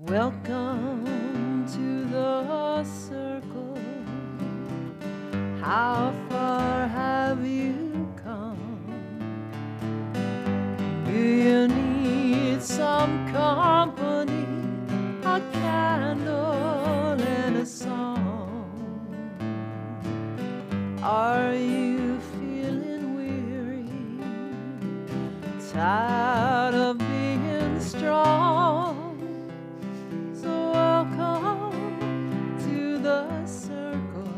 Welcome to the circle. How far have you come? Do you need some company? A candle and a song? Are you feeling weary? Tired of being strong? So welcome to the circle.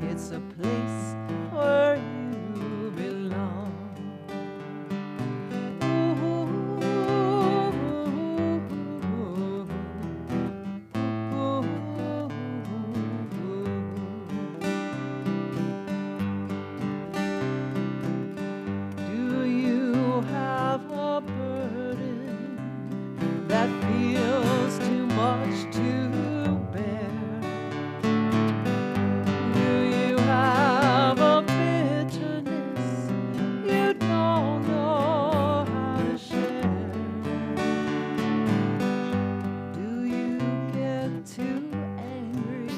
It's a place where you belong. Do you have a burden that feels too much to bear? Do you have a bitterness you don't know how to share? Do you get too angry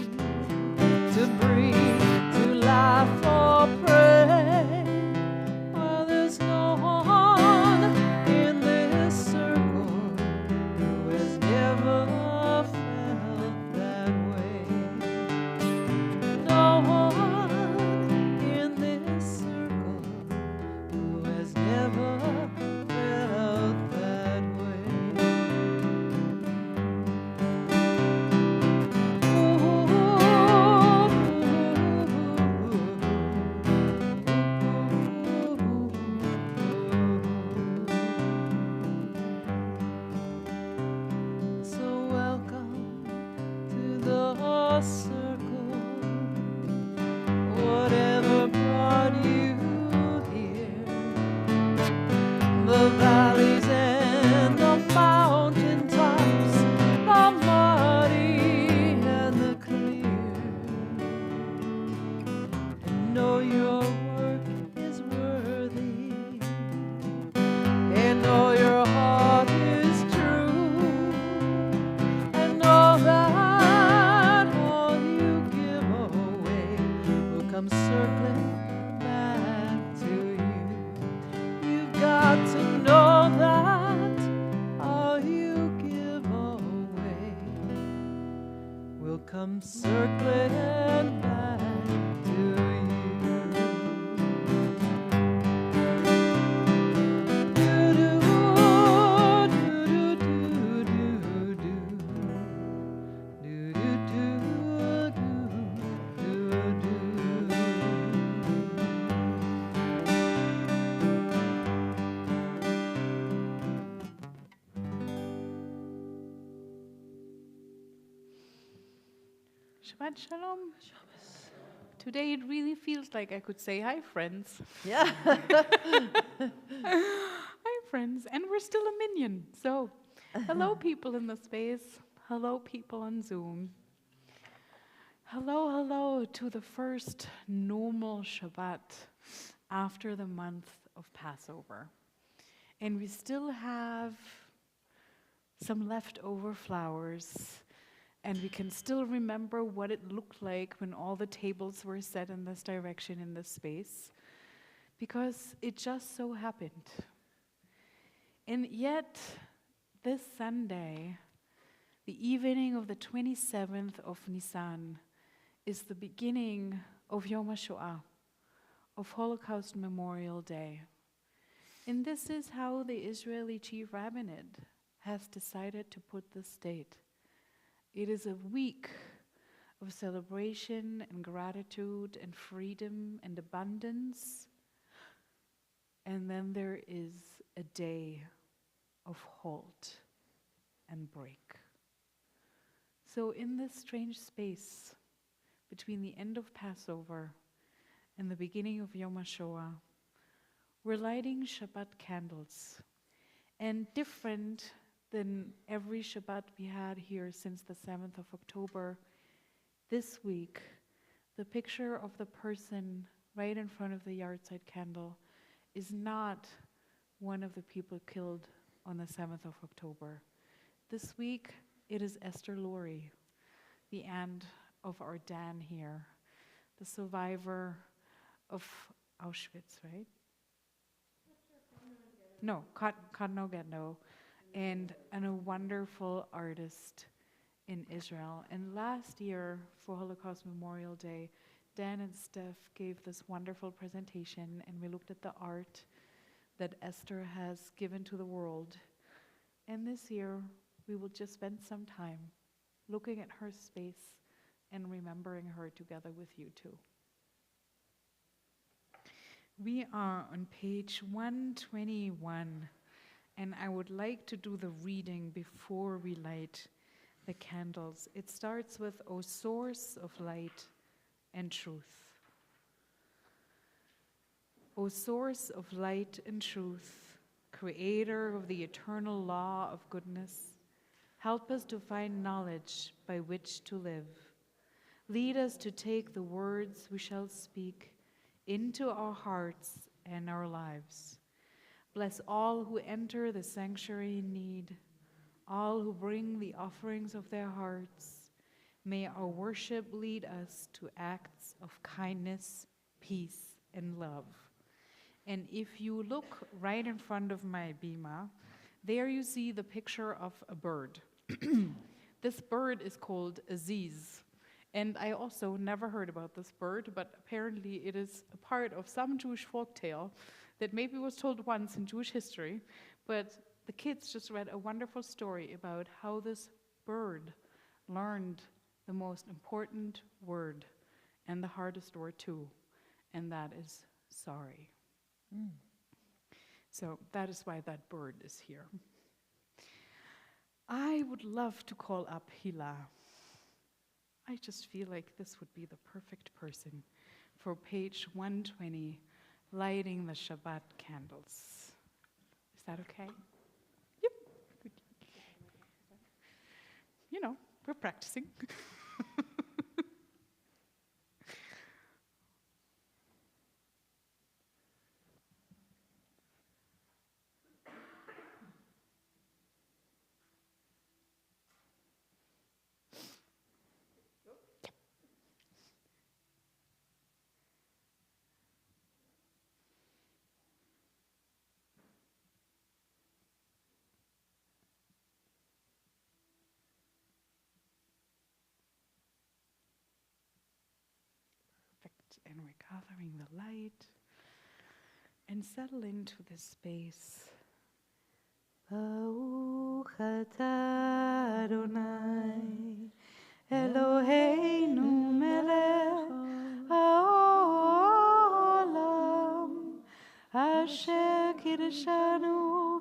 to breathe, to laugh or pray? Well, there's no one in this circle who has never felt that way. No one in this circle who has never felt that way. So welcome to the circle. Whatever brought you here, the valleys and the mountain tops, the muddy and the clear. And know your work is worthy, and know your heart is true, and know that all you give away will come circling back to you. You've got to know that all you give away will come circling back to you. Shabbat Shalom. Today it really feels like I could say hi, friends. Yeah. Hi, friends. And we're still a minion. So, hello, people in the space. Hello, people on Zoom. Hello to the first normal Shabbat after the month of Passover. And we still have some leftover flowers. And we can still remember what it looked like when all the tables were set in this direction in this space, because it just so happened. And yet, this Sunday, the evening of the 27th of Nisan, is the beginning of Yom HaShoah, of Holocaust Memorial Day. And this is how the Israeli Chief Rabbinate has decided to put this date. It is a week of celebration and gratitude and freedom and abundance. And then there is a day of halt and break. So in this strange space between the end of Passover and the beginning of Yom HaShoah, we're lighting Shabbat candles. And different than every Shabbat we had here since the 7th of October, this week, the picture of the person right in front of the yard-side candle is not one of the people killed on the 7th of October. This week, it is Esther Laurie, the aunt of our Dan here, the survivor of Auschwitz, right? No, Kadnogendo, and a wonderful artist in Israel. And last year, for Holocaust Memorial Day, Dan and Steph gave this wonderful presentation, and we looked at the art that Esther has given to the world. And this year, we will just spend some time looking at her space and remembering her together with you too. We are on page 121, and I would like to do the reading before we light the candles. It starts with, O source of light and truth. O source of light and truth, creator of the eternal law of goodness, help us to find knowledge by which to live. Lead us to take the words we shall speak into our hearts and our lives. Bless all who enter the sanctuary in need, all who bring the offerings of their hearts. May our worship lead us to acts of kindness, peace, and love. And if you look right in front of my bima, there you see the picture of a bird. This bird is called Aziz. And I also never heard about this bird, but apparently it is a part of some Jewish folktale that maybe was told once in Jewish history, but the kids just read a wonderful story about how this bird learned the most important word and the hardest word too, and that is sorry. So that is why that bird is here. I would love to call up Hila. I just feel like this would be the perfect person for page 120, lighting the Shabbat candles. Is that okay? Yep. Good. You know, we're practicing. And we're gathering the light and settle into this space. Baruch atah Adonai Eloheinu melech haolam asher kiddushanu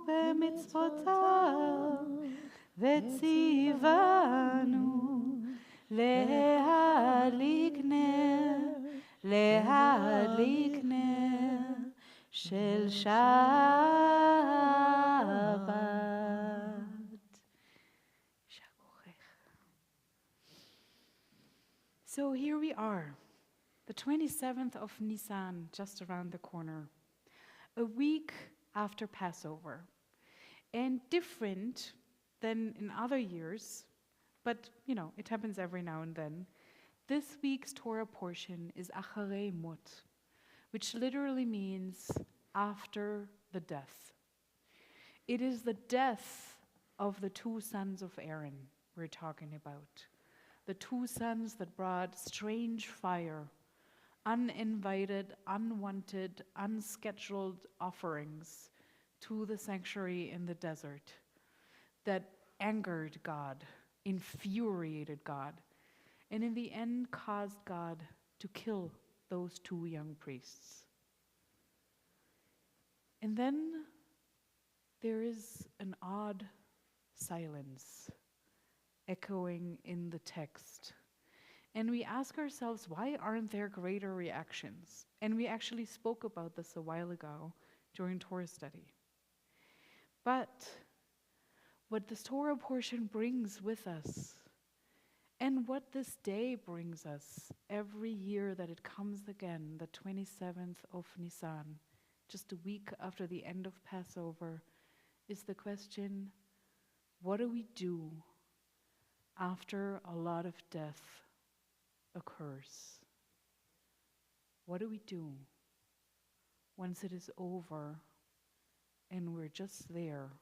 b'mitzvotav v'tzivanu להדליק נר של שבת. So here we are, the 27th of Nisan, just around the corner, a week after Passover, and different than in other years, but you know, it happens every now and then. This week's Torah portion is Acharei Mot, which literally means after the death. It is the death of the two sons of Aaron we're talking about. The two sons that brought strange fire, uninvited, unwanted, unscheduled offerings to the sanctuary in the desert that angered God, infuriated God, and in the end caused God to kill those two young priests. And then there is an odd silence echoing in the text. And we ask ourselves, why aren't there greater reactions? And we actually spoke about this a while ago during Torah study. But what this Torah portion brings with us, and what this day brings us every year that it comes again, the 27th of Nisan, just a week after the end of Passover, is the question, what do we do after a lot of death occurs? What do we do once it is over and we're just there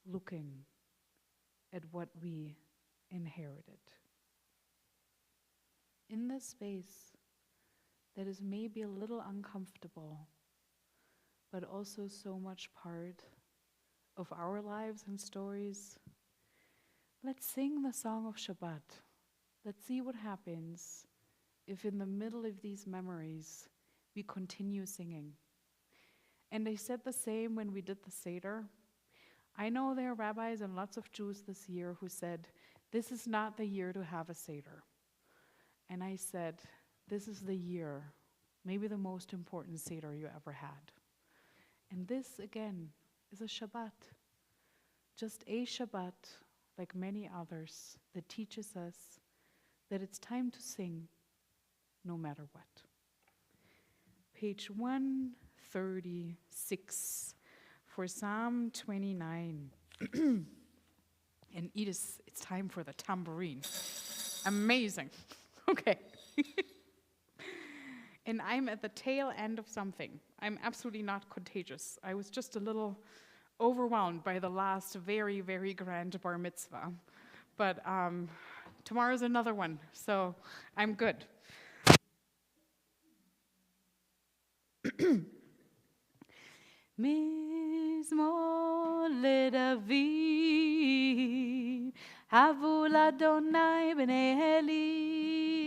looking at what we inherited? In this space that is maybe a little uncomfortable, but also so much part of our lives and stories, let's sing the song of Shabbat. Let's see what happens if in the middle of these memories we continue singing. And I said the same when we did the Seder. I know there are rabbis and lots of Jews this year who said, this is not the year to have a Seder. And I said, this is the year, maybe the most important Seder you ever had. And this, again, is a Shabbat. Just a Shabbat, like many others, that teaches us that it's time to sing no matter what. Page 136 for Psalm 29. And Edith, it's time for the tambourine. Amazing. Okay. And I'm at the tail end of something. I'm absolutely not contagious. I was just a little overwhelmed by the last very, very grand bar mitzvah. But tomorrow's another one, so I'm good. מזמור לדוד, הבו לאדוני בני אלים,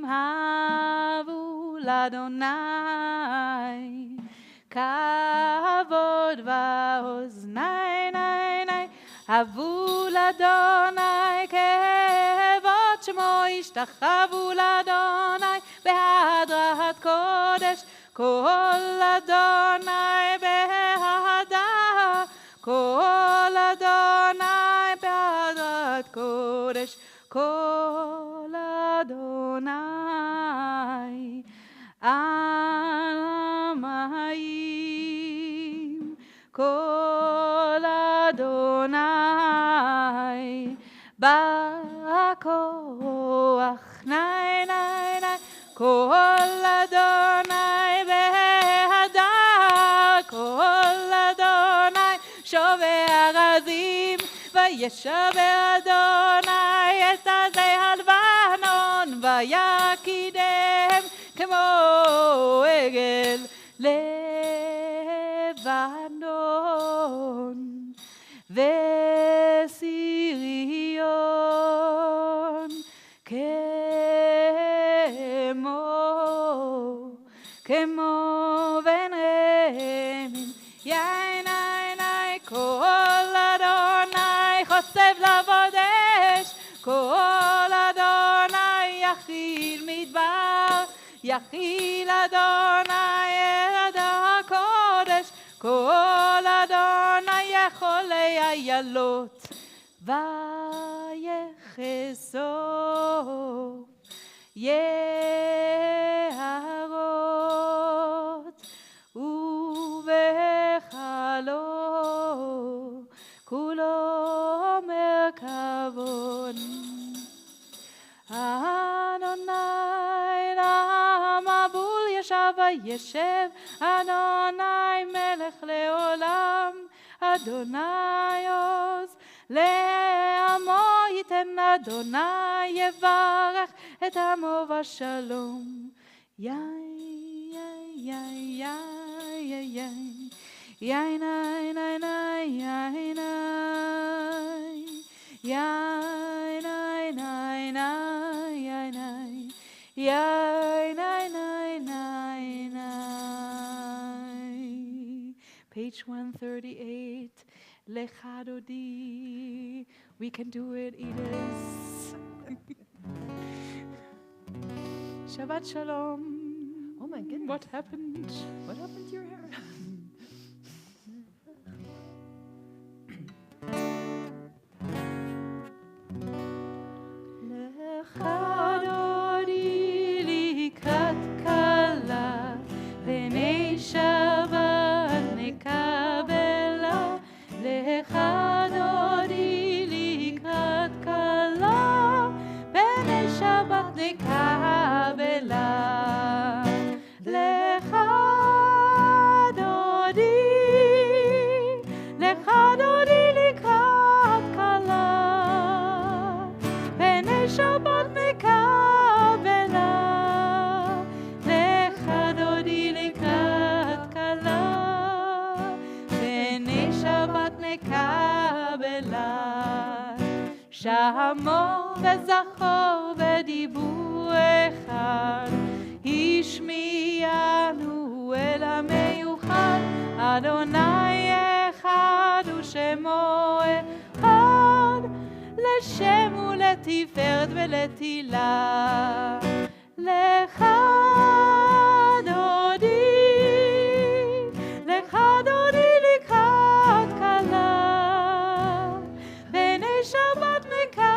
הבו לאדוני, כבוד ואוזני, הבו לאדוני, כבוד שמו ישתחוו לאדוני, בהדרת קודש, כל אדוני בהדר, כל אדוני בהדרת קודש, כל אדוני על המים, כל אדוני בכוח, ני, כל אדוני בהדר, כל אדוני שובר ארזים, וישבר אדוני את עזי הלבנון, ויקידם כמו עגל לבנון, וסיריון כמו בן רמים, יין עיני, כל אדוני חוצב לבודש, כל אדוני יכיל מדבר, יכיל אדוני אל הקודש, כל אדוני יכול איילות, ויחזור יערות ובחלו כולו מרכבון. אדוני למבול ישב וישב, אדוני מלך לעולם, אדוני עוז לעמו ייתן, אדוני יברך את עמו בשלום. יין, יין, יין, יין, יין, יין, יין, יין, Page 138. Lecha dodi. We can do it, Edith. Shabbat Shalom. Oh my goodness. What happened? What happened to your hair? Lecha dodi likrat kala, b'nei Shabbat nekabela. Lecha dodi likrat נקבלה. לך דודי, לך דודי לקראת כלה, פני שבת נקבלה. לך דודי לקראת כלה, פני שבת נקבלה. שמור וזכור בדיבור אחד, השמיענו אל המיוחד, אדוני אחד ושמו אחד, לשם ולתפארת ולתהילה. לך דודי, לך דודי לקראת כלה, פני שבת נקבלה.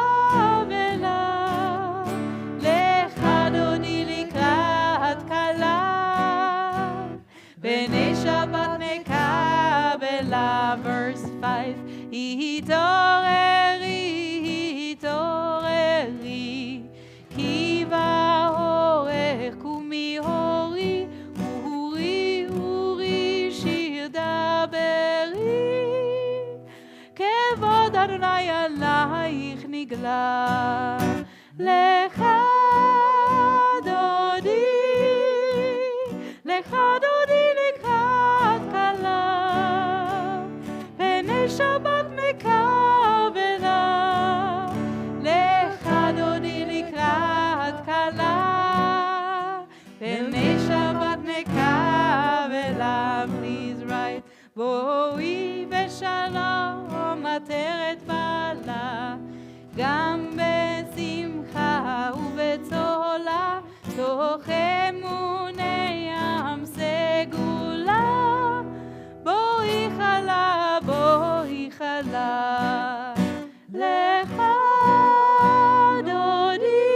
לך דודי לקראת כלה, פני שבת נקבלה. Verse 5, התעוררי, התעוררי, כי באורך קומי הורי, אורי אורי שיר דברי, כבוד אדוני עלייך נגלה. לך דודי, לך דודי לקראת כלה, פני שבת נקבלה. לך דודי לקראת כלה, פני שבת נקבלה. Please write, בואי בשלום עטרת בעלה, גם בשמחה ובצהלה, תוך אמוני ים סגולה. בואי חלה, בואי חלה. לך דודי,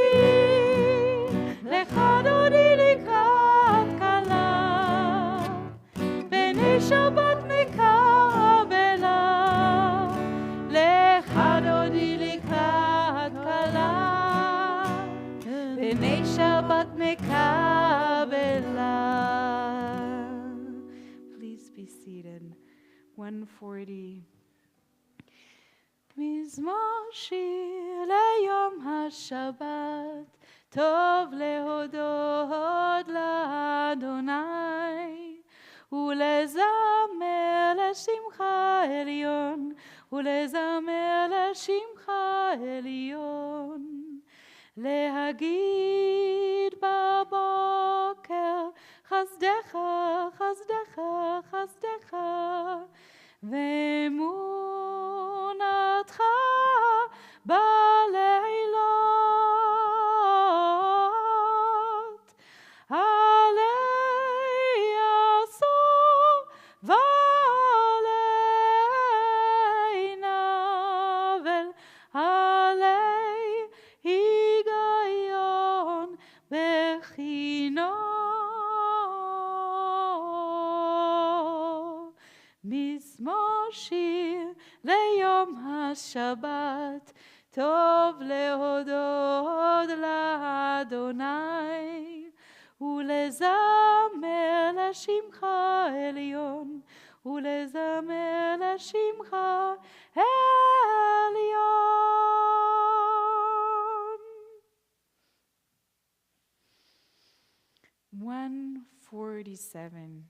לך דודי לקראת כלה, פני שבת נקבלה. לך דודי לקראת כלה, פני שבת נקבלה. Please be seated. 140. מזמור שיר ליום השבת, טוב להודות לאדוני, ולזמר לשמך עליון, ולזמר לשמך עליון. להגיד בבוקר חסדך, חסדך, חסדך, ואמונתך בלילות. עלי עשור ועלי נבל, עלי היגיון בחינו. מזמור שיר ליום השבת, טוב להודות לאדוני, ולזמר לשמך עליון, ולזמר לשמך עליון. 147.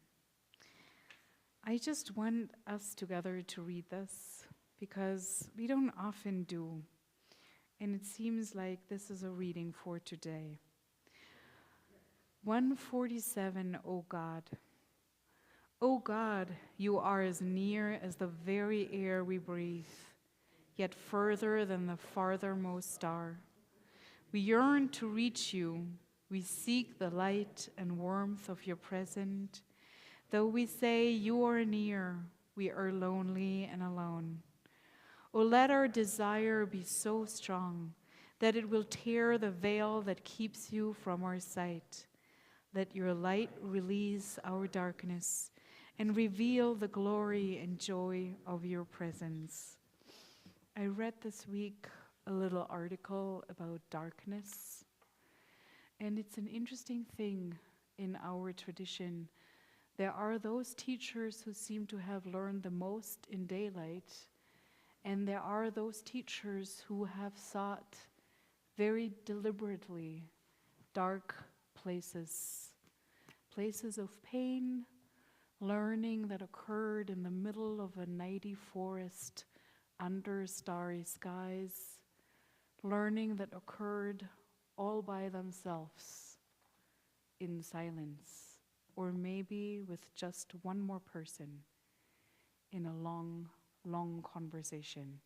I just want us together to read this because we don't often do, and it seems like this is a reading for today. 147, O God. O God, you are as near as the very air we breathe, yet further than the farthermost star. We yearn to reach you. We seek the light and warmth of your presence. Though we say you are near, we are lonely and alone. Oh, let our desire be so strong that it will tear the veil that keeps you from our sight. Let your light release our darkness and reveal the glory and joy of your presence. I read this week a little article about darkness, And it's an interesting thing in our tradition. There are those teachers who seem to have learned the most in daylight, and there are those teachers who have sought very deliberately dark places, places of pain, learning that occurred in the middle of a nighty forest under starry skies, learning that occurred all by themselves in silence, or maybe with just one more person in a long, long conversation.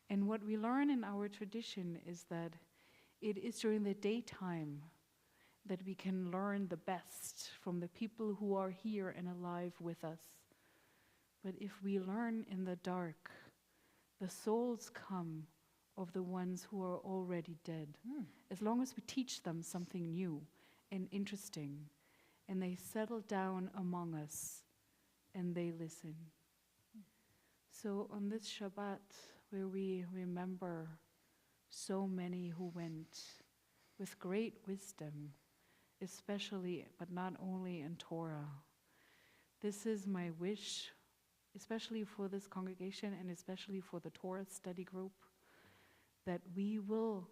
And what we learn in our tradition is that it is during the daytime that we can learn the best from the people who are here and alive with us. But if we learn in the dark, the souls come of the ones who are already dead. As long as we teach them something new and interesting, and they settle down among us and they listen. So on this Shabbat, where we remember so many who went with great wisdom, especially, but not only in Torah, this is my wish, especially for this congregation and especially for the Torah study group, that we will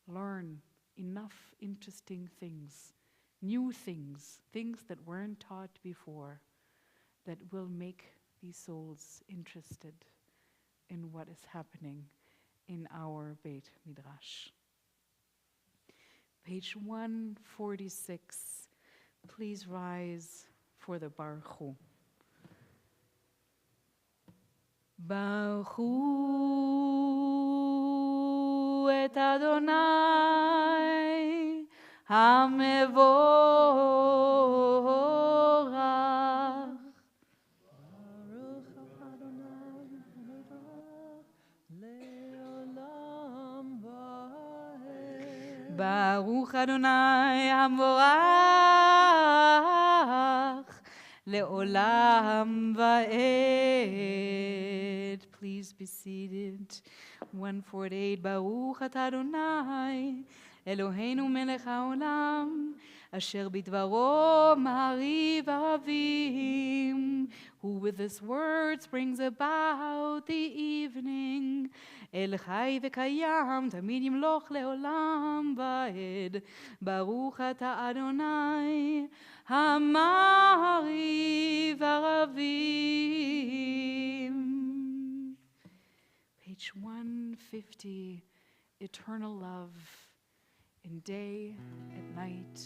learn enough interesting things, new things, things that weren't taught before, that will make these souls interested in what is happening in our Beit Midrash. Page 146. Please rise for the Baruch Hu. Baruch Hu et Adonai HaMevorach. Baruch Adonai Mevorach le'olam va'ed. Baruch Adonai HaMevorach le'olam va'ed. Please be seated. 148. Baruch atah Adonai Eloheinu melech haolam asher bidvaro ma'ariv aravim, who with his words brings about the evening. El chai v'kayam tamid yimloch le'olam va'ed. Baruch atah Adonai ha'ma'ariv aravim. Page 150, eternal love in day, at night.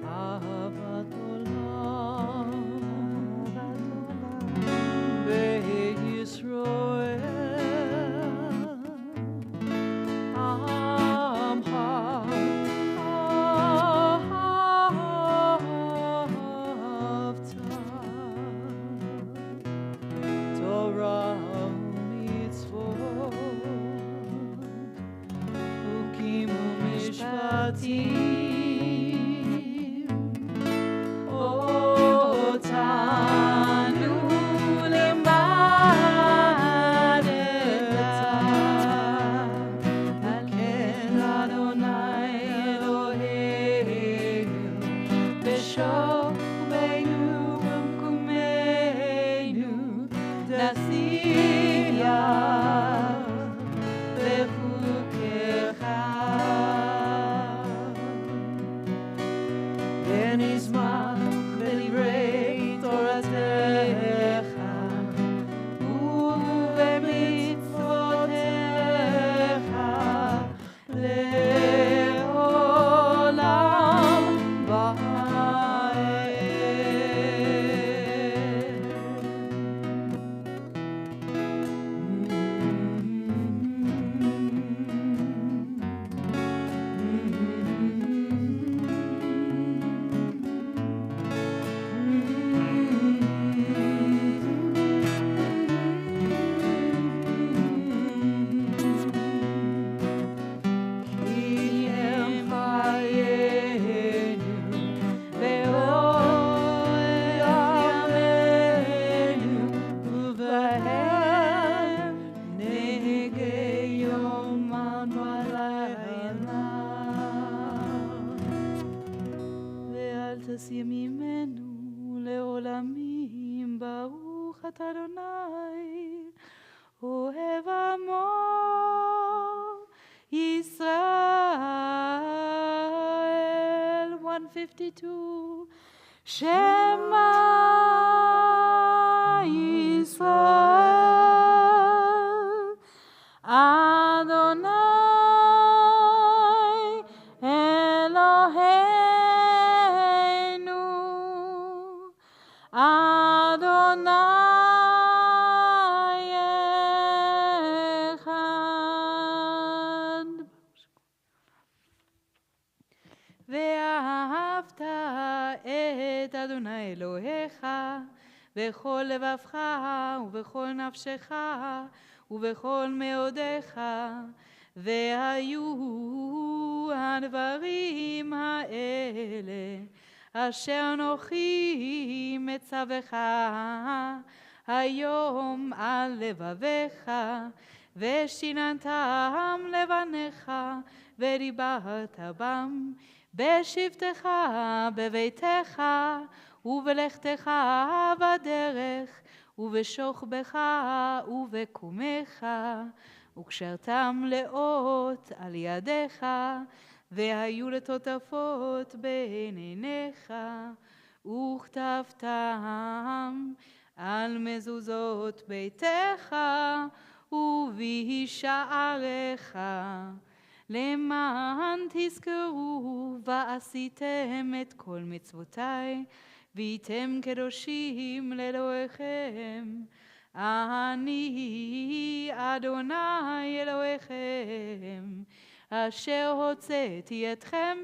Ahavat olam be'Yisroel את אדוני, אוהב עמו ישראל. 152. שמע ישראל, אדוני אלוהינו, אדוני אחד. ואהבת את אדוני אלוהיך בכל לבבך ובכל נפשך ובכל מאודיך, והיו הדברים האלה אשר אנוכי מצווך היום על לבביך, ושיננתם לבניך ודיברת בם בשבתך בביתך ובלכתך בדרך ובשוכבך ובקומך, וקשרתם לאות על ידיך, והיו לטוטפות בין עיניך, וכתבתם על מזוזות ביתך ובשעריך, למען תזכרו ועשיתם את כל מצוותיי, והייתם קדושים לאלוהיכם. אני אדוני אלוהיכם, אשר הוצאתי אתכם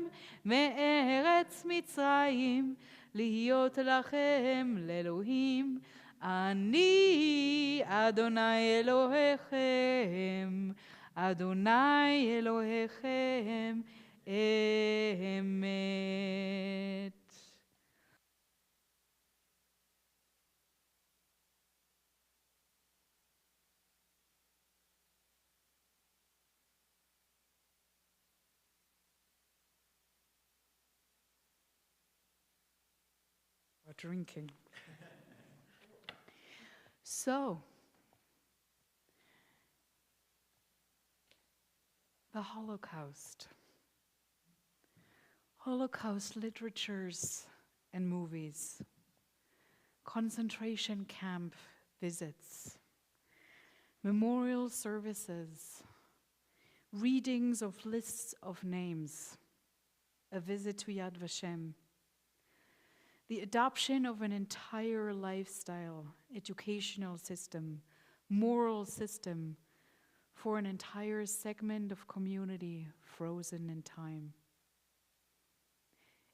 מארץ מצרים, להיות לכם לאלוהים. אני אדוני אלוהיכם, אדוני אלוהיכם אמת. Drinking. So, the Holocaust. Holocaust literatures and movies. Concentration camp visits. Memorial services. Readings of lists of names. A visit to Yad Vashem. The adoption of an entire lifestyle, educational system, moral system for an entire segment of community frozen in time.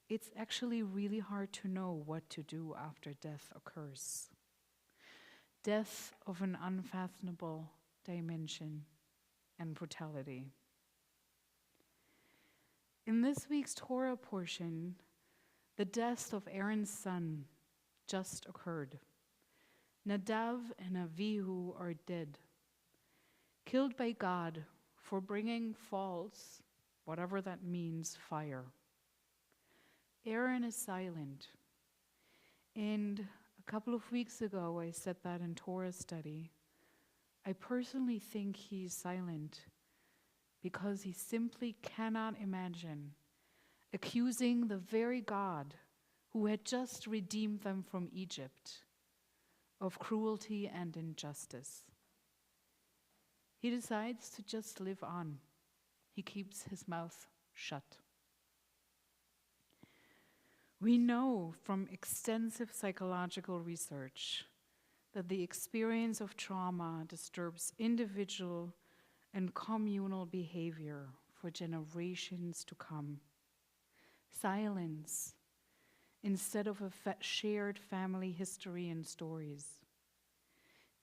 It's actually really hard to know what to do after death occurs. Death of an unfathomable dimension and brutality. In this week's Torah portion, the death of Aaron's son just occurred. Nadav and Avihu are dead, killed by God for bringing false, whatever that means, fire. Aaron is silent. And a couple of weeks ago, I said that in Torah study. I personally think he's silent because he simply cannot imagine accusing the very God who had just redeemed them from Egypt of cruelty and injustice. He decides to just live on. He keeps his mouth shut. We know from extensive psychological research that the experience of trauma disturbs individual and communal behavior for generations to come. Silence instead of a shared family history and stories.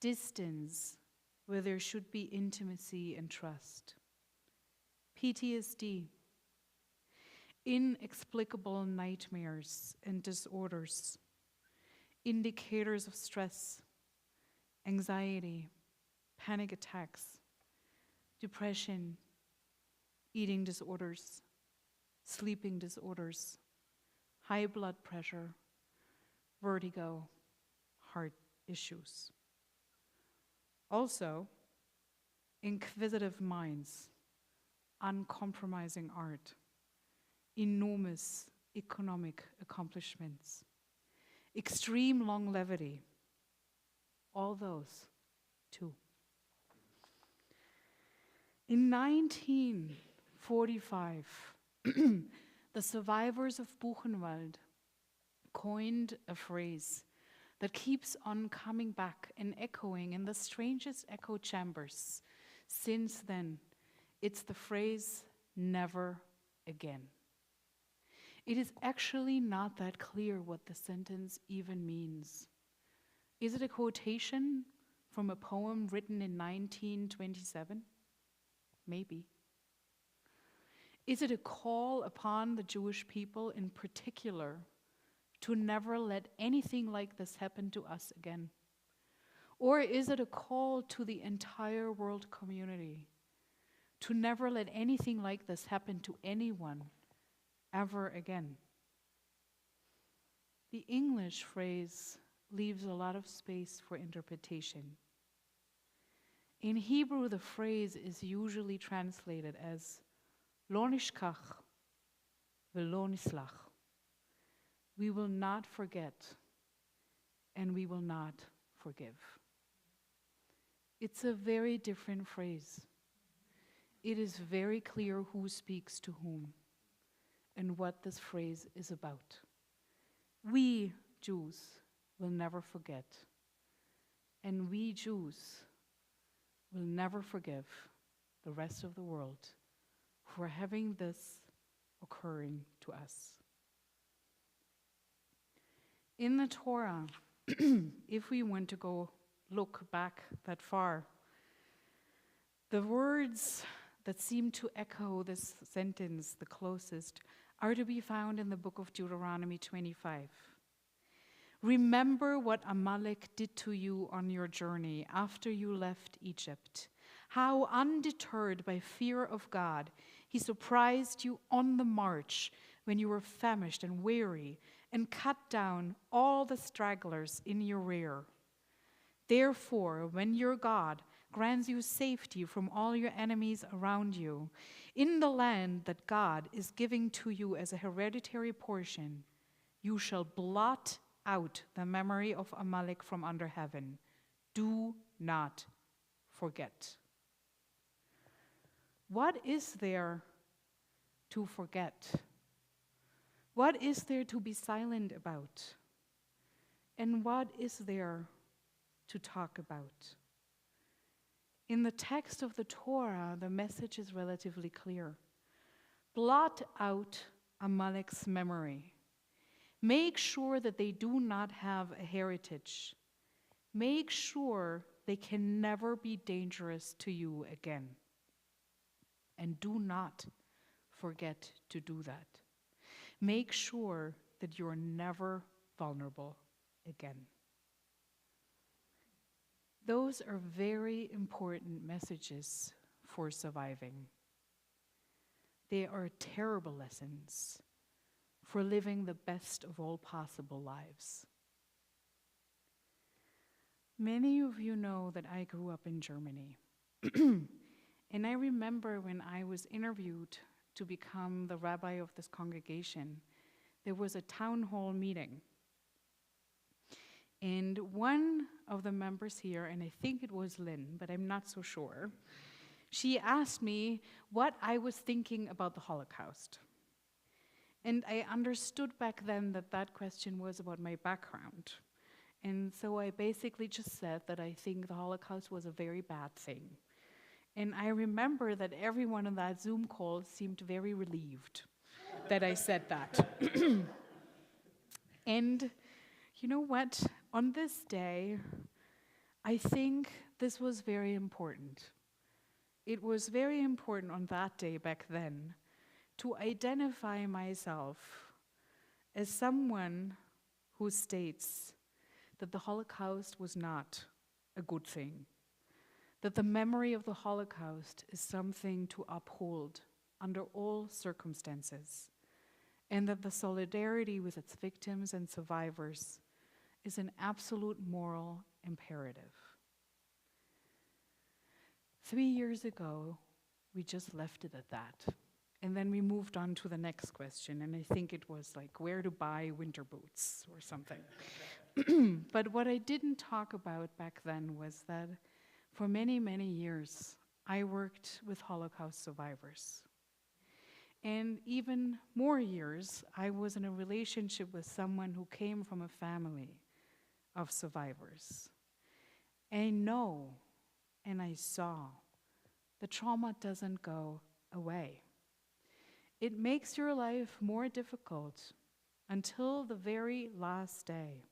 Distance where there should be intimacy and trust. PTSD. Inexplicable nightmares and disorders. Indicators of stress, anxiety, panic attacks, depression, eating disorders, sleeping disorders, high blood pressure, vertigo, heart issues. Also, inquisitive minds, uncompromising art, enormous economic accomplishments, extreme longevity, all those too. In 1945, the survivors of Buchenwald coined a phrase that keeps on coming back and echoing in the strangest echo chambers since then. It's the phrase, never again. It is actually not that clear what the sentence even means. Is it a quotation from a poem written in 1927? Maybe. Is it a call upon the Jewish people in particular to never let anything like this happen to us again? Or is it a call to the entire world community to never let anything like this happen to anyone ever again? The English phrase leaves a lot of space for interpretation. In Hebrew, the phrase is usually translated as lo nishkach v'lo nislach. We will not forget and we will not forgive. It's a very different phrase. It is very clear who speaks to whom and what this phrase is about. We Jews will never forget, and we Jews will never forgive the rest of the world for having this occurring to us. In the Torah, if we want to go look back that far, the words that seem to echo this sentence the closest are to be found in the book of Deuteronomy 25. Remember what Amalek did to you on your journey after you left Egypt, how undeterred by fear of God, he surprised you on the march when you were famished and weary, and cut down all the stragglers in your rear. Therefore, when your God grants you safety from all your enemies around you, in the land that God is giving to you as a hereditary portion, you shall blot out the memory of Amalek from under heaven. Do not forget. What is there to forget? What is there to be silent about? And what is there to talk about? In the text of the Torah, the message is relatively clear. Blot out Amalek's memory. Make sure that they do not have a heritage. Make sure they can never be dangerous to you again. And do not forget to do that. Make sure that you're never vulnerable again. Those are very important messages for surviving. They are terrible lessons for living the best of all possible lives. Many of you know that I grew up in Germany. And I remember when I was interviewed to become the rabbi of this congregation, there was a town hall meeting. And one of the members here, and I think it was Lynn, but I'm not so sure, she asked me what I was thinking about the Holocaust. And I understood back then that that question was about my background. And so I basically just said that I think the Holocaust was a very bad thing. And I remember that everyone on that Zoom call seemed very relieved that I said that. And you know what? On this day, I think this was very important. It was very important on that day back then to identify myself as someone who states that the Holocaust was not a good thing, that the memory of the Holocaust is something to uphold under all circumstances, and that the solidarity with its victims and survivors is an absolute moral imperative. 3 years ago, we just left it at that. And then we moved on to the next question, and I think it was like where to buy winter boots or something. But what I didn't talk about back then was that for many, many years, I worked with Holocaust survivors. And even more years, I was in a relationship with someone who came from a family of survivors. And I know and I saw the trauma doesn't go away. It makes your life more difficult until the very last day.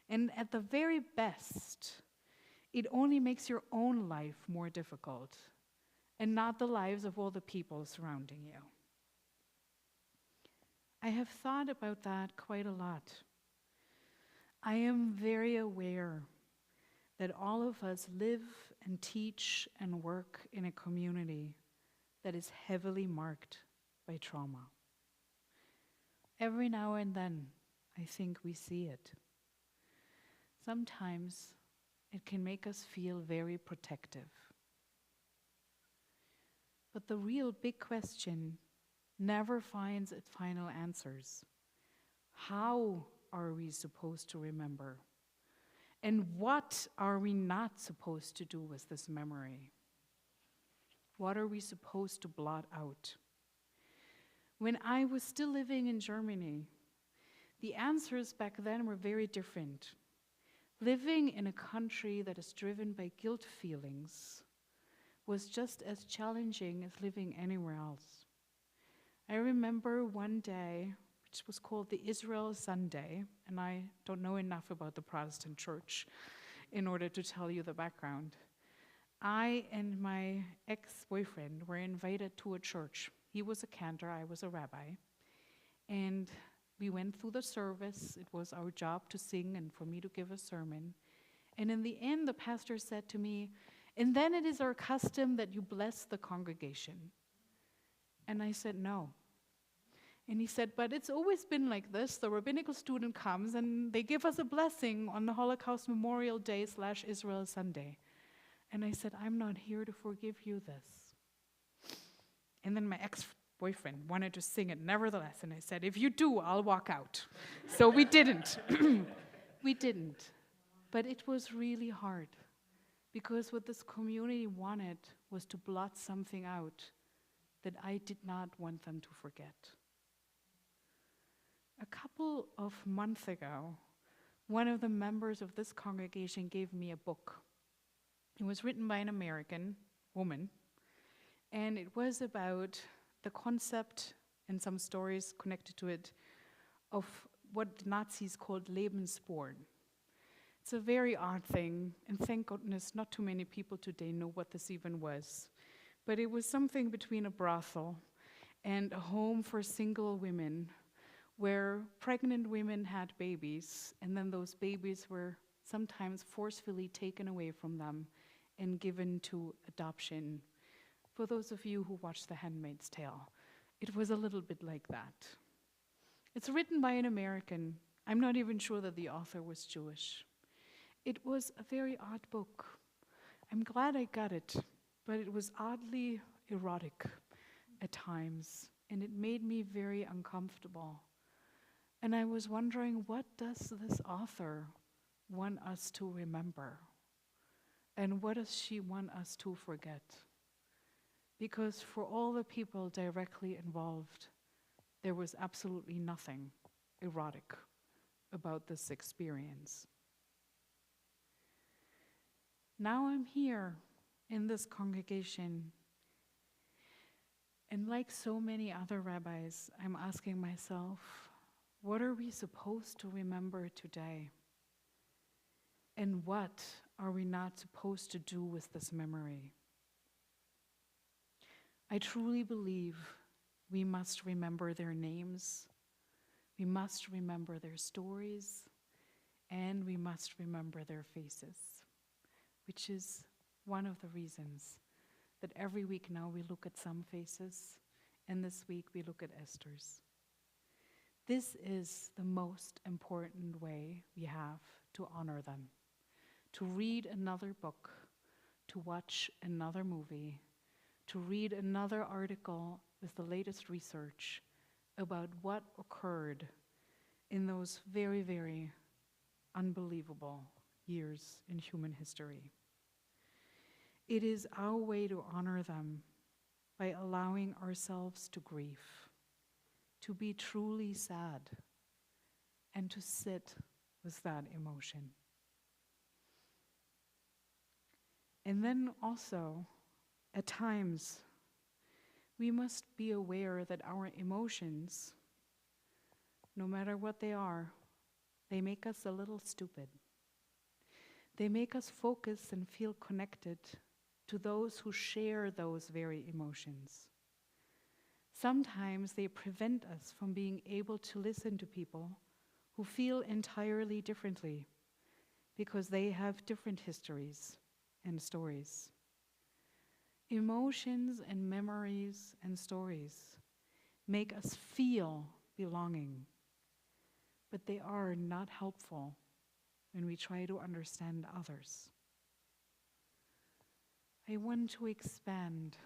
And at the very best, it only makes your own life more difficult and not the lives of all the people surrounding you. I have thought about that quite a lot. I am very aware that all of us live and teach and work in a community that is heavily marked by trauma. Every now and then, I think we see it. Sometimes it can make us feel very protective. But the real big question never finds its final answers. How are we supposed to remember? And what are we not supposed to do with this memory? What are we supposed to blot out? When I was still living in Germany, the answers back then were very different. Living in a country that is driven by guilt feelings was just as challenging as living anywhere else. I remember one day, which was called the Israel Sunday, and I don't know enough about the Protestant church in order to tell you the background. I and my ex-boyfriend were invited to a church. He was a cantor, I was a rabbi, and we went through the service. It was our job to sing and for me to give a sermon. And in the end, the pastor said to me, "And then it is our custom that you bless the congregation." And I said, "No." And he said, "But it's always been like this. The rabbinical student comes and they give us a blessing on the Holocaust Memorial Day / Israel Sunday." And I said, "I'm not here to forgive you this." And then my ex-boyfriend wanted to sing it nevertheless. And I said, "If you do, I'll walk out." So we didn't. We didn't. But it was really hard because what this community wanted was to blot something out that I did not want them to forget. A couple of months ago, one of the members of this congregation gave me a book. It was written by an American woman, and it was about the concept and some stories connected to it of what the Nazis called Lebensborn. It's a very odd thing, and thank goodness not too many people today know what this even was. But it was something between a brothel and a home for single women where pregnant women had babies, and then those babies were sometimes forcefully taken away from them and given to adoption. For those of you who watched The Handmaid's Tale, it was a little bit like that. It's written by an American. I'm not even sure that the author was Jewish. It was a very odd book. I'm glad I got it, but it was oddly erotic at times, and it made me very uncomfortable. And I was wondering, what does this author want us to remember? And what does she want us to forget? Because for all the people directly involved, there was absolutely nothing erotic about this experience. Now I'm here in this congregation, and like so many other rabbis, I'm asking myself, what are we supposed to remember today? And what are we not supposed to do with this memory? I truly believe we must remember their names, we must remember their stories, and we must remember their faces, which is one of the reasons that every week now we look at some faces, and this week we look at Esther's. This is the most important way we have to honor them, to read another book, to watch another movie, to read another article with the latest research about what occurred in those very, very unbelievable years in human history. It is our way to honor them by allowing ourselves to grieve, to be truly sad, and to sit with that emotion. And then also, at times, we must be aware that our emotions, no matter what they are, they make us a little stupid. They make us focus and feel connected to those who share those very emotions. Sometimes they prevent us from being able to listen to people who feel entirely differently because they have different histories and stories. Emotions and memories and stories make us feel belonging, but they are not helpful when we try to understand others. I want to expand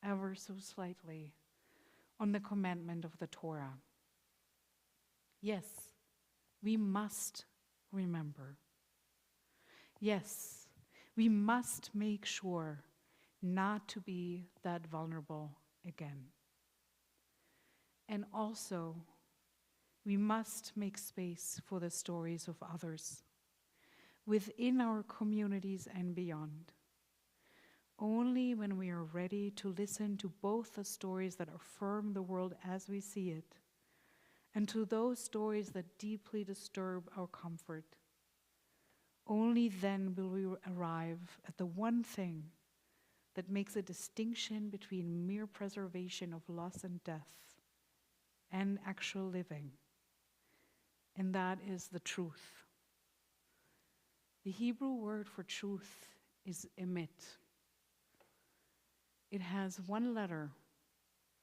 ever so slightly on the commandment of the Torah. Yes, we must remember. Yes, we must make sure not to be that vulnerable again. And also, we must make space for the stories of others within our communities and beyond. Only when we are ready to listen to both the stories that affirm the world as we see it and to those stories that deeply disturb our comfort, only then will we arrive at the one thing that makes a distinction between mere preservation of loss and death and actual living, and that is the truth. The Hebrew word for truth is emet. It has one letter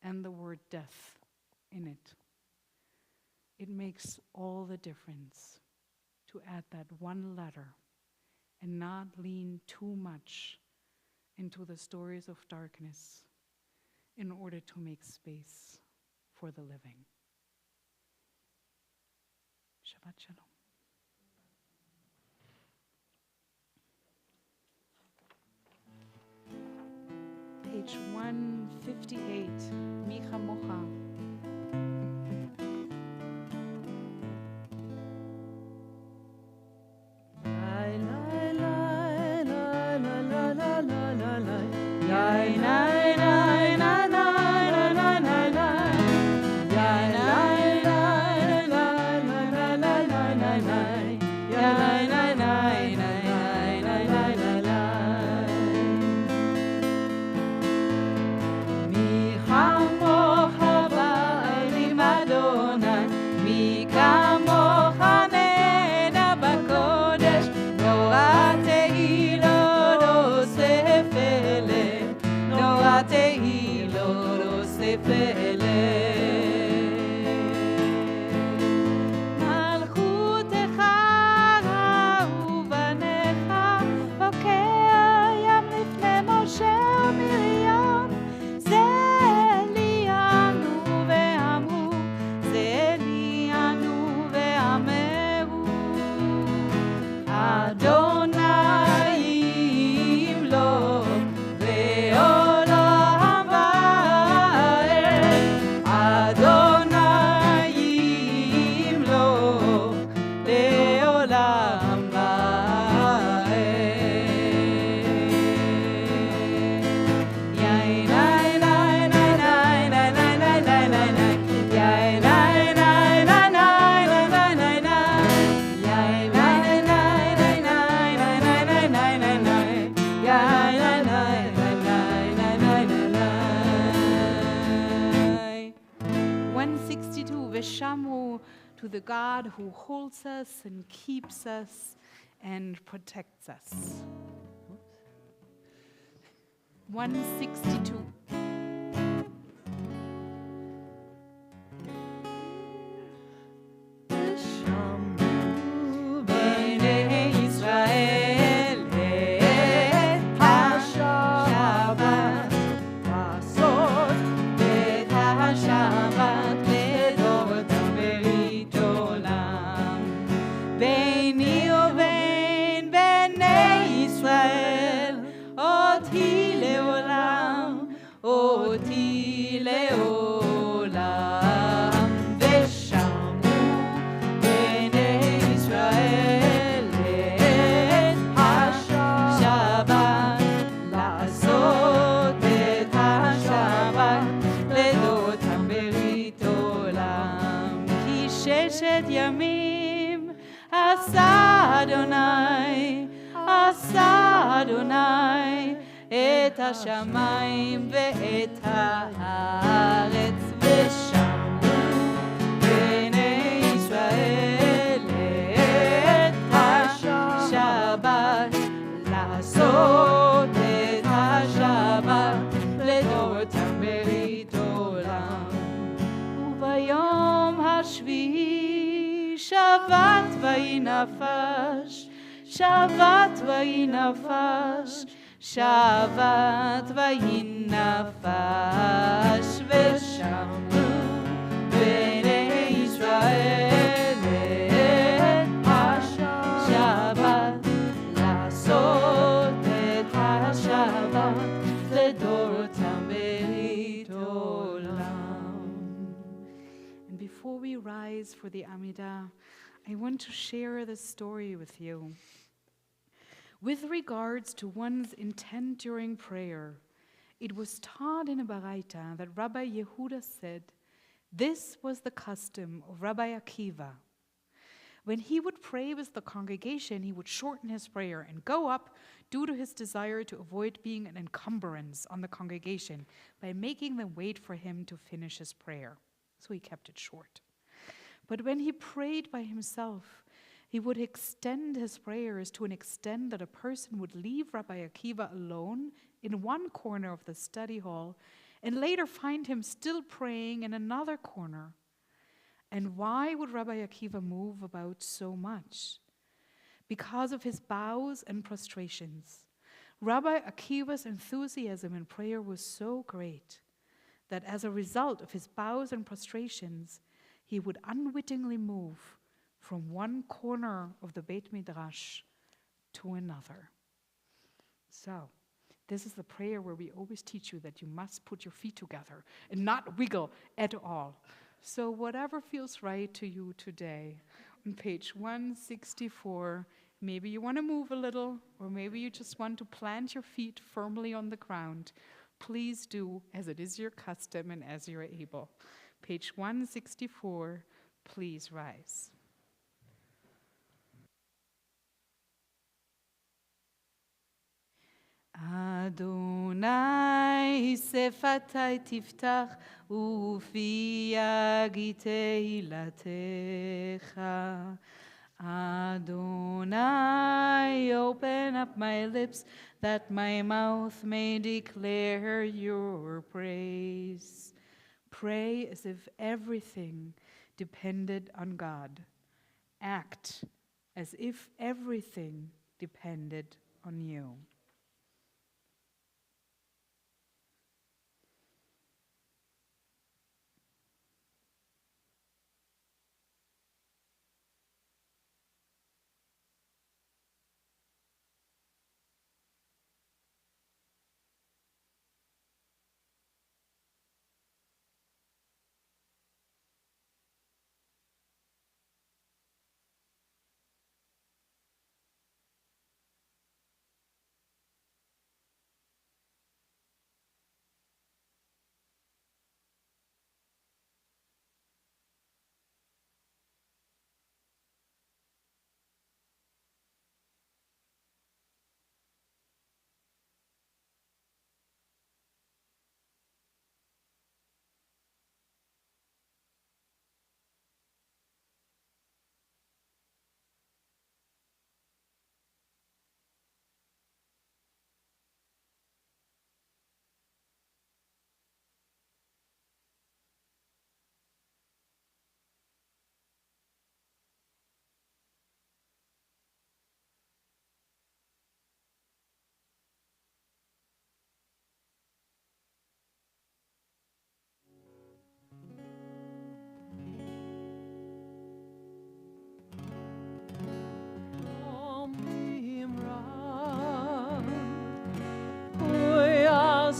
and the word death in it. It makes all the difference to add that one letter and not lean too much into the stories of darkness in order to make space for the living. Shabbat Shalom. Page 158, Micha Mocha. To the God who holds us and keeps us and protects us. 162. Bnei Israel, עשה אדוני, עשה אדוני, את השמיים ואת הארץ ושמעו בני ישראל את השבת, לעשות את השבת לדורותם ברית עולם. וביום השביעי שבת ויהי נפש, שבת ויהי נפש, שבת ויהי נפש, ושמעו בני ישראל את השבת, לעשות את השבת לדורותם ברית עולם. And before we rise for the Amidah, I want to share this story with you. With regards to one's intent during prayer, it was taught in a Baraita that Rabbi Yehuda said this was the custom of Rabbi Akiva. When he would pray with the congregation, he would shorten his prayer and go up due to his desire to avoid being an encumbrance on the congregation by making them wait for him to finish his prayer. So he kept it short. But when he prayed by himself, he would extend his prayers to an extent that a person would leave Rabbi Akiva alone in one corner of the study hall and later find him still praying in another corner. And why would Rabbi Akiva move about so much? Because of his bows and prostrations. Rabbi Akiva's enthusiasm in prayer was so great that as a result of his bows and prostrations, he would unwittingly move from one corner of the Beit Midrash to another. So, this is the prayer where we always teach you that you must put your feet together and not wiggle at all. So whatever feels right to you today, on page 164, maybe you want to move a little, or maybe you just want to plant your feet firmly on the ground. Please do as it is your custom and as you're able. Page 164, please rise. Adonai sefatai tiftach ufi yagi teilatecha. Adonai, open up my lips that my mouth may declare your praise. Pray as if everything depended on God. Act as if everything depended on you.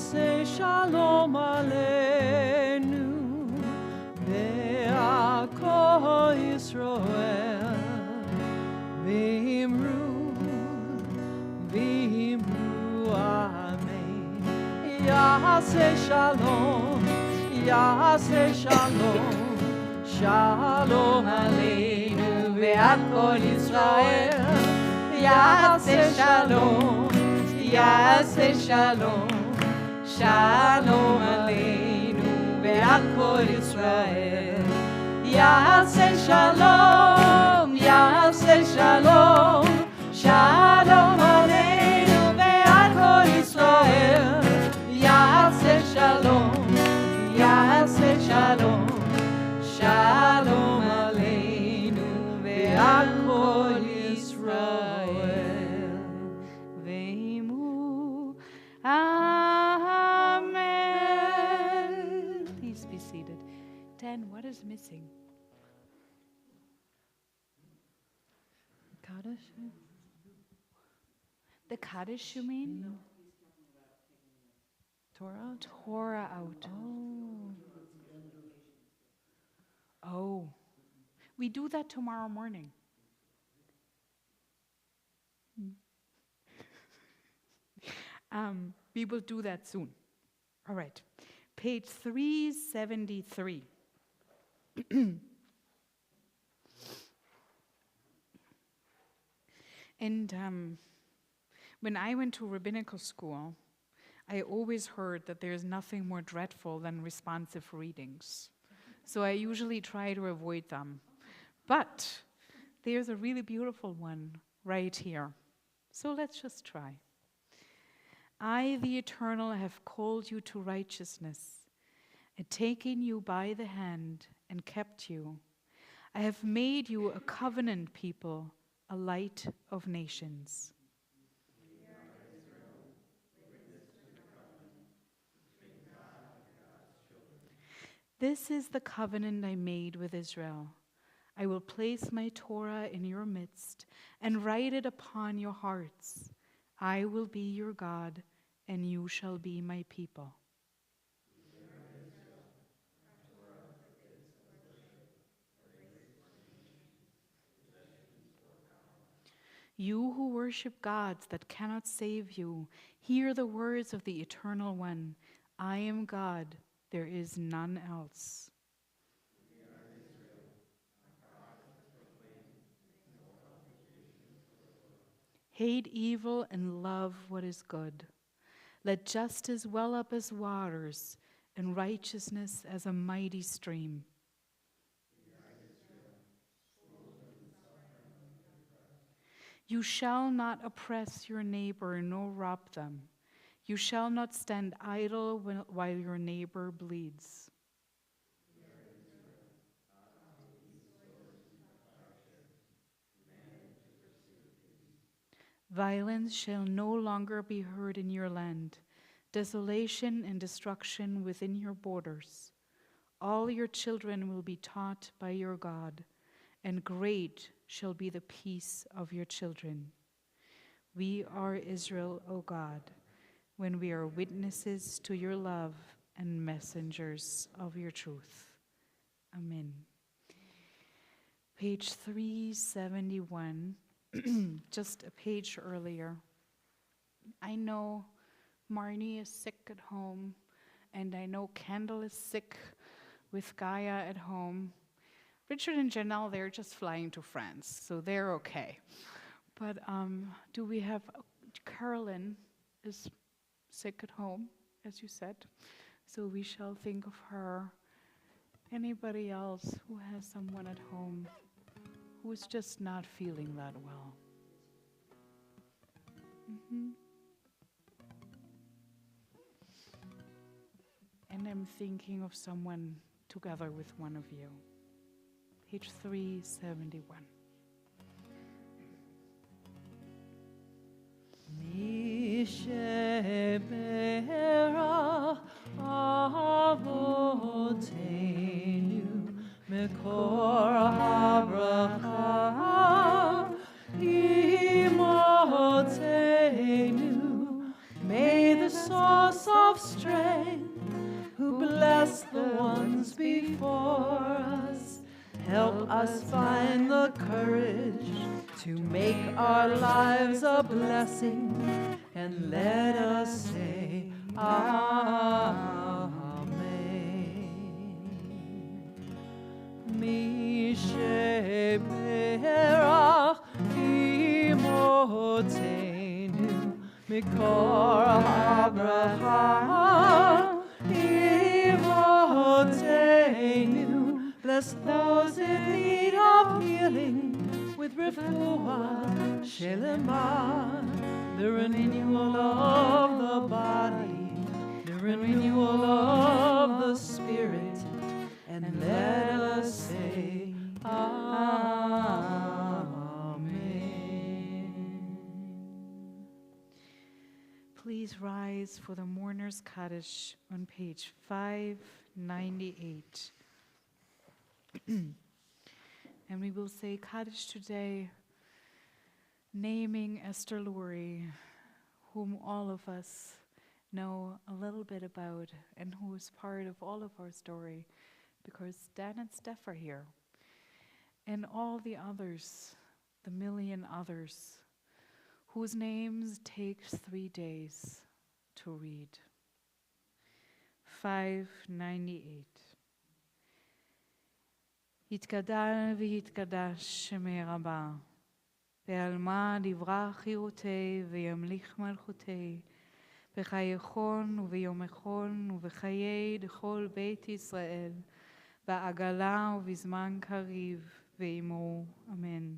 Shalom Aleinu Be'ako Yisroel V'imru Amen. Yaseh Shalom, Yaseh Shalom, Shalom Aleinu ועל כל ישראל יעשה שלום, יעשה שלום, שלום עלינו ועל כל ישראל יעשה שלום, יעשה שלום, שלום עלינו ועל כל ישראל יעשה שלום, יעשה שלום, שלום עלינו ועל כל ישראל ואמו amen. Please be seated. Dan, what is missing? Kaddish? The Kaddish, you mean? Torah? Torah out. Oh. We do that tomorrow morning. We will do that soon. All right. Page 373. And when I went to rabbinical school, I always heard that there's nothing more dreadful than responsive readings. So I usually try to avoid them. But there's a really beautiful one right here. So let's just try. I, the Eternal, have called you to righteousness, and taken you by the hand and kept you. I have made you a covenant people, a light of nations. This is the covenant I made with Israel. I will place my Torah in your midst and write it upon your hearts. I will be your God, and you shall be my people. You who worship gods that cannot save you, hear the words of the Eternal One. I am God, there is none else. Hate evil and love what is good. Let justice well up as waters, and righteousness as a mighty stream. You shall not oppress your neighbor nor rob them. You shall not stand idle while your neighbor bleeds. Violence shall no longer be heard in your land, desolation and destruction within your borders. All your children will be taught by your God, and great shall be the peace of your children. We are Israel, O God, when we are witnesses to your love and messengers of your truth. Amen. Page 371, just a page earlier. I know Marnie is sick at home, and I know Kendall is sick with Gaia at home. Richard and Janelle, they're just flying to France, so they're okay. But do we have, Carolyn is sick at home, as you said, so we shall think of her. Anybody else who has someone at home who is just not feeling that well? And I'm thinking of someone together with one of you. Page 371. Mishebera avotenu mekor habracha imotenu. May the source of strength, who bless the ones before us, help us find the courage to make our lives a blessing, and let us say Amen. מי שברך אמותינו מקור הברכה אמותינו. Bless those in need of healing with refuah shelema, the renewal of the body, the renewal of the spirit, and let us say Amen. Please rise for the Mourner's Kaddish on page 598. And we will say Kaddish today, naming Esther Lurie, whom all of us know a little bit about and who is part of all of our story, because Dan and Steph are here. And all the others, the million others, whose names takes 3 days to read. 598. יתגדל ויתקדש שמי רבה, ועלמה דברה חירותי וימליך מלכותי, בחייכון וביומכון ובחיי דכל בית ישראל, בעגלה ובזמן קריב, ואמרו אמן.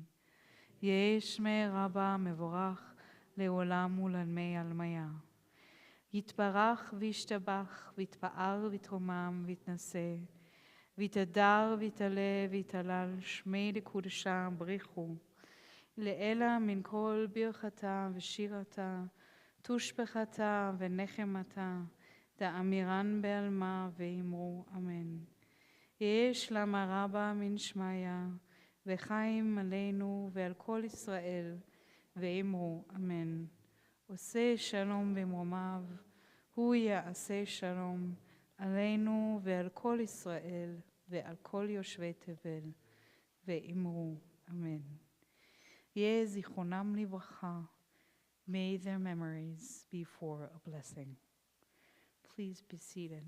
יהי שמי רבה מבורך לעולם ולעלמי עלמיה. יתברך וישתבח ויתפאר ויתרומם ויתנשא, ויתהדר ויתעלה ויתהלל שמי לקודשה בריחו, לאלה מן כל ברכתה ושירתה, תושבחתה ונחמתה, דאמירן בעלמה ואמרו אמן. יש למה רבה מן שמיה, וחיים עלינו ועל כל ישראל, ואמרו אמן. עושה שלום במרומיו, הוא יעשה שלום עלינו ועל כל ישראל ועל כל יושבי תבל, ואמרו אמן. יהיה זיכרונם לברכה. May their memories be for a blessing. Please be seated.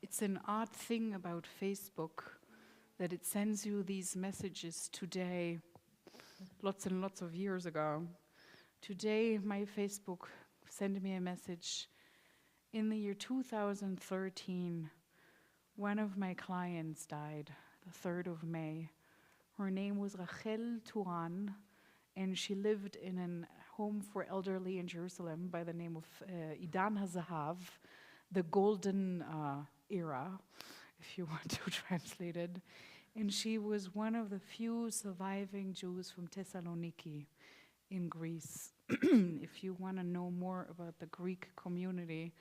It's an odd thing about Facebook that it sends you these messages today, lots and lots of years ago. Today, my Facebook sent me a message. In the year 2013, one of my clients died, the 3rd of May. Her name was Rachel Turan, and she lived in a home for elderly in Jerusalem by the name of Idan HaZahav, the golden era, if you want to translate it. And she was one of the few surviving Jews from Thessaloniki in Greece. If you want to know more about the Greek community,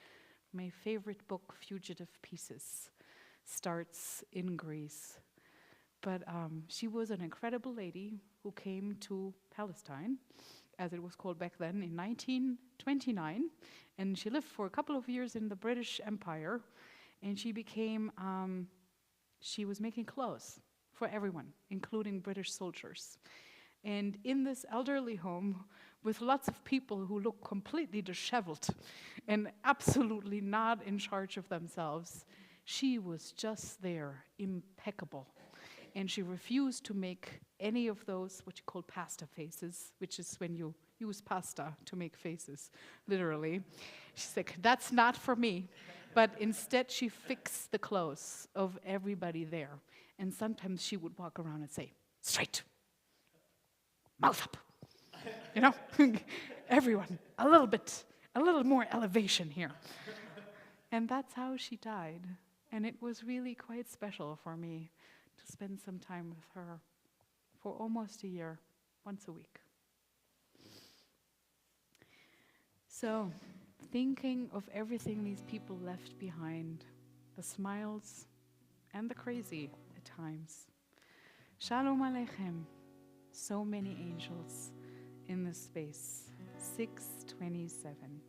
my favorite book, Fugitive Pieces, starts in Greece. But she was an incredible lady who came to Palestine, as it was called back then, in 1929. And she lived for a couple of years in the British Empire. And she became, she was making clothes for everyone, including British soldiers. And in this elderly home, with lots of people who look completely disheveled and absolutely not in charge of themselves, she was just there, impeccable. And she refused to make any of those, what you call pasta faces, which is when you use pasta to make faces, literally. She's like, that's not for me. But instead, she fixed the clothes of everybody there. And sometimes she would walk around and say, straight, mouth up. You know, everyone, a little more elevation here. And that's how she died. And it was really quite special for me to spend some time with her for almost a year, once a week. So, thinking of everything these people left behind, the smiles and the crazy at times. Shalom Aleichem, so many angels in this space. 627.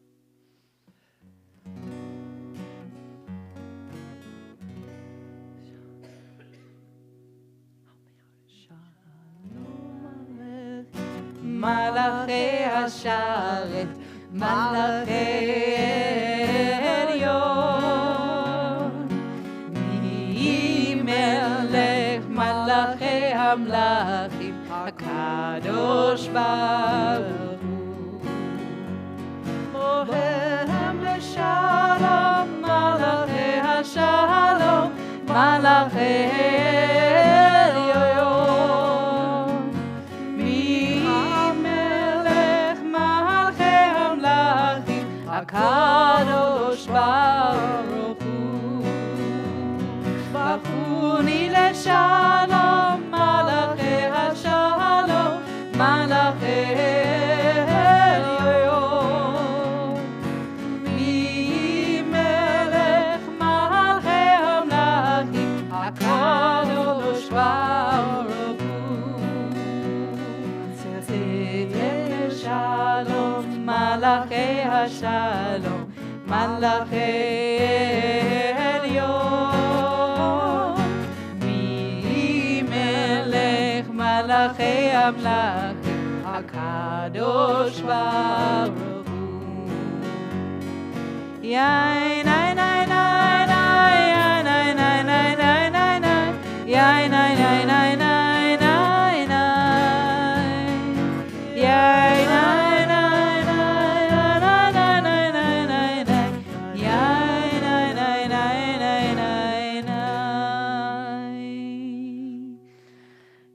מלאכי השרת, מלאכי עליון, מלאכי המלאכים, הקדוש ברוך הוא. בוהם לשלום, מלאכי השלום, מלאכי עליון. מי מלך מלכי המלאכים, הקדוש ברוך הוא. ברכוני לשלום, מלאכי השלום, מלאכי עליון. מי מלך מלכי המלאכים, הקדוש ברוך הוא. צאצאי שלום, מלאכי השלום, מלאכי עליון. מי מלך מלאכי המלאכים, הקדוש ברוך הוא. יין יין יין יין יין יין יין יין יין יין יין יין יין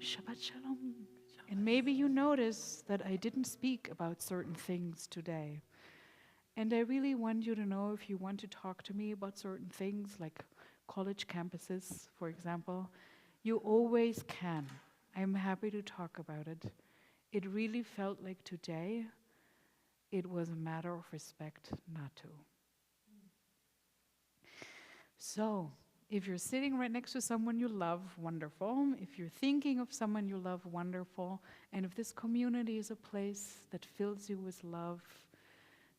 Shabbat Shalom. And maybe you notice that I didn't speak about certain things today. And I really want you to know, if you want to talk to me about certain things, like college campuses, for example, you always can. I'm happy to talk about it. It really felt like today it was a matter of respect not to. So, if you're sitting right next to someone you love, wonderful. If you're thinking of someone you love, wonderful. And if this community is a place that fills you with love,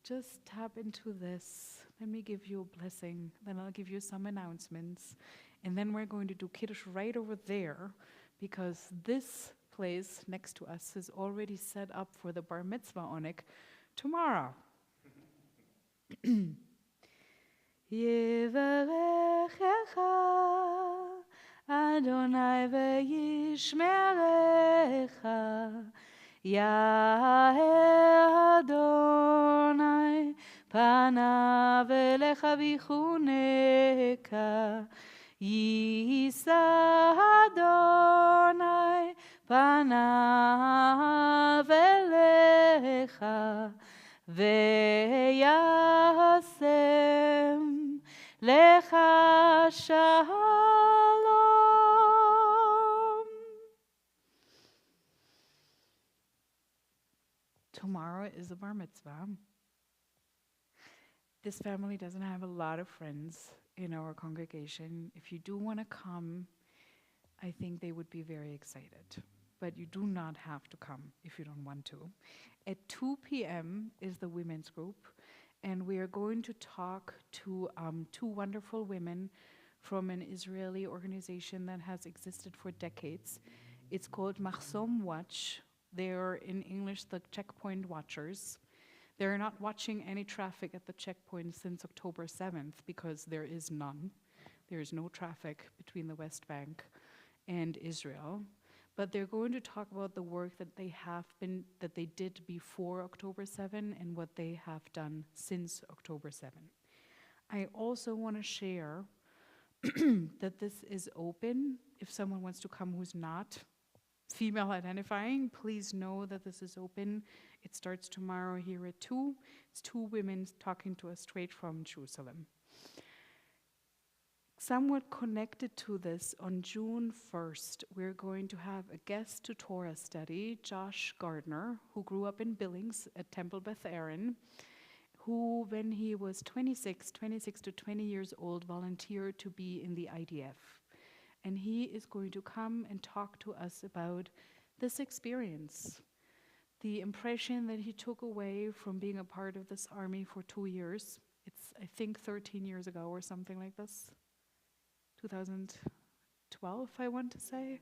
just tap into this. Let me give you a blessing. Then I'll give you some announcements. And then we're going to do Kiddush right over there, because this place next to us is already set up for the Bar Mitzvah Onik tomorrow. Yevarechecha Adonai ve'yishmerecha, Yaher Adonai panav elecha v'chuneka, Yisa Adonai panav elecha, ve'yasem lecha shalom. Tomorrow is a bar mitzvah. This family doesn't have a lot of friends in our congregation. If you do want to come, I think they would be very excited. But you do not have to come if you don't want to. At 2 p.m. is the women's group, and we are going to talk to two wonderful women from an Israeli organization that has existed for decades. It's called Mahsom Watch. They're, in English, the checkpoint watchers. They're not watching any traffic at the checkpoint since October 7th, because there is none. There is no traffic between the West Bank and Israel. But they're going to talk about the work that they did before October 7 and what they have done since October 7. I also want to share that this is open. If someone wants to come who's not female identifying, please know that this is open. It starts tomorrow here at 2. It's 2 women talking to us straight from Jerusalem. Somewhat connected to this, on June 1st, we're going to have a guest to Torah study, Josh Gardner, who grew up in Billings at Temple Beth Aaron, who, when he was 26 to 20 years old, volunteered to be in the IDF. And he is going to come and talk to us about this experience, the impression that he took away from being a part of this army for 2 years. It's, I think, 13 years ago or something like this. 2012, I want to say.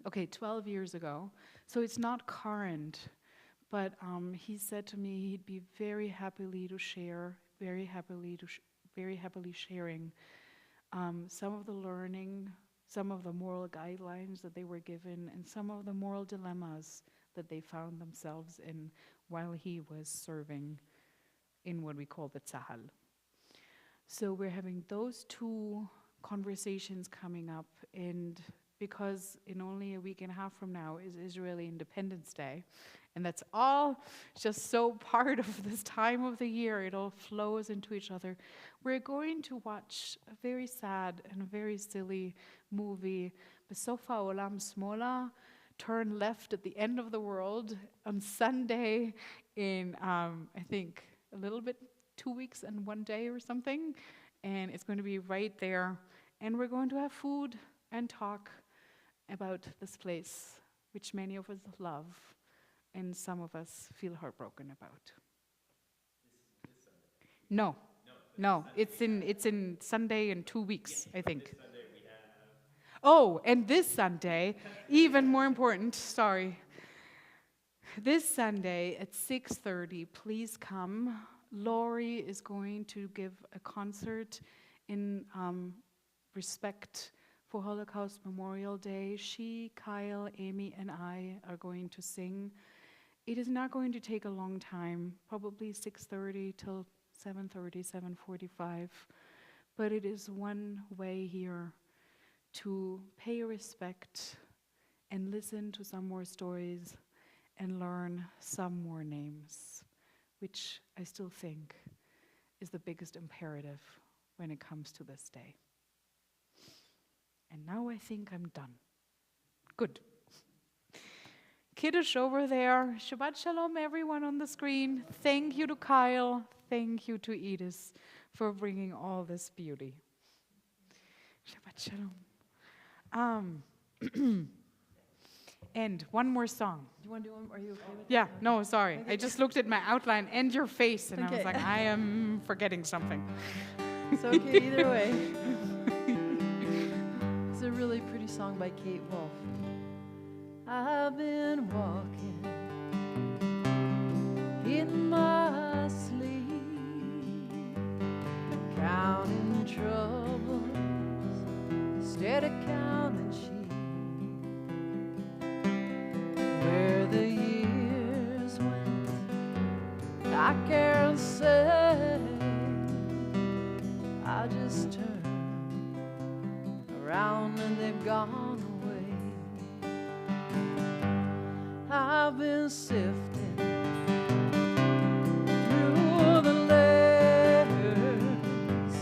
Okay, 12 years ago. So it's not current, but he said to me he'd be very happily sharing some of the learning some of the moral guidelines that they were given, and some of the moral dilemmas that they found themselves in while he was serving in what we call the Tzahal. So we're having those two conversations coming up, and because in only a week and a half from now is Israeli Independence Day, and that's all just so part of this time of the year, it all flows into each other. We're going to watch a very sad and very silly movie, Besofa Olam Smola, Turn Left at the End of the World, on Sunday in, I think, a little bit 2 weeks and 1 day or something, and it's going to be right there, and we're going to have food and talk about this place, which many of us love, and some of us feel heartbroken about. This Sunday? No, it's in Sunday in 2 weeks, I think. This Sunday we have... Oh, and this Sunday, even more important, sorry. This Sunday at 6:30, please come. Lori is going to give a concert in respect for Holocaust Memorial Day. She, Kyle, Amy, and I are going to sing. It is not going to take a long time, probably 6:30 till 7:30, 7:45, but it is one way here to pay respect and listen to some more stories and learn some more names, which I still think is the biggest imperative when it comes to this day. And now I think I'm done. Good. Kiddush over there. Shabbat Shalom, everyone on the screen. Thank you to Kyle. Thank you to Edith for bringing all this beauty. Shabbat Shalom. And one more song. Do you want to do one? Are you okay with Yeah, no, sorry. I just looked at my outline and your face, and I was Okay. like, I am forgetting something. that? It's okay either way. It's a really pretty song by Kate Wolf. I've been walking in my sleep, counting troubles instead of counting sheep. Where the years went, I can't say. I just turned around and they've gone away. I've been sifting through the layers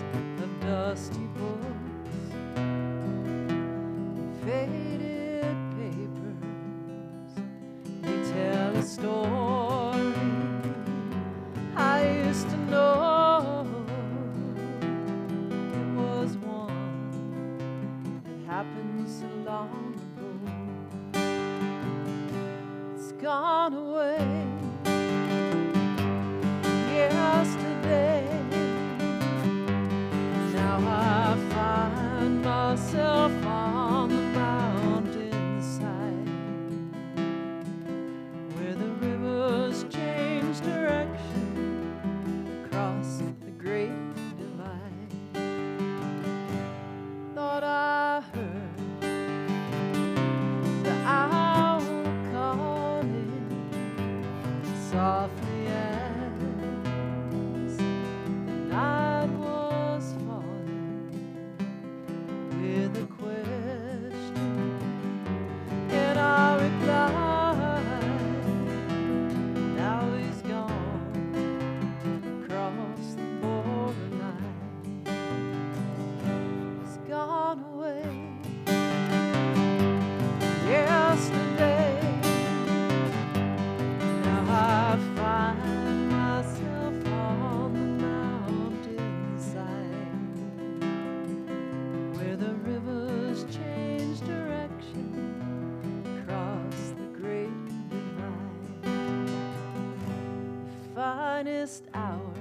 of dusty books, faded papers. They tell a story I used to know. It was one that happened so long ago. It's gone away yesterday. Now I find myself on the mountainside, where the rivers change direction across the great divide. Thought I heard the owl calling softly as the night was falling, with a question, and I replied, now he's gone across the borderline. He's gone away yesterday. Now I find myself on the mountainside, where the rivers change direction across the great divide. The finest hour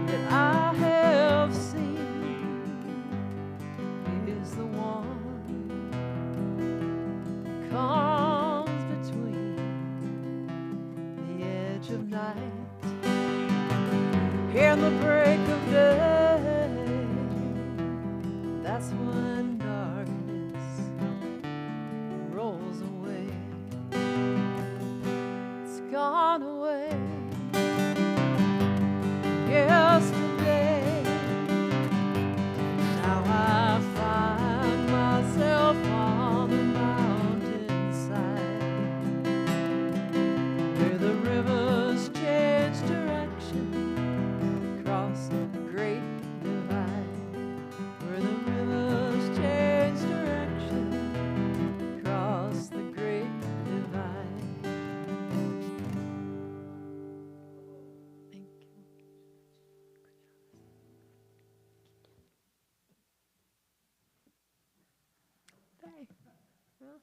that I have seen is the one that comes between the edge of night and the break of day. That's when Well,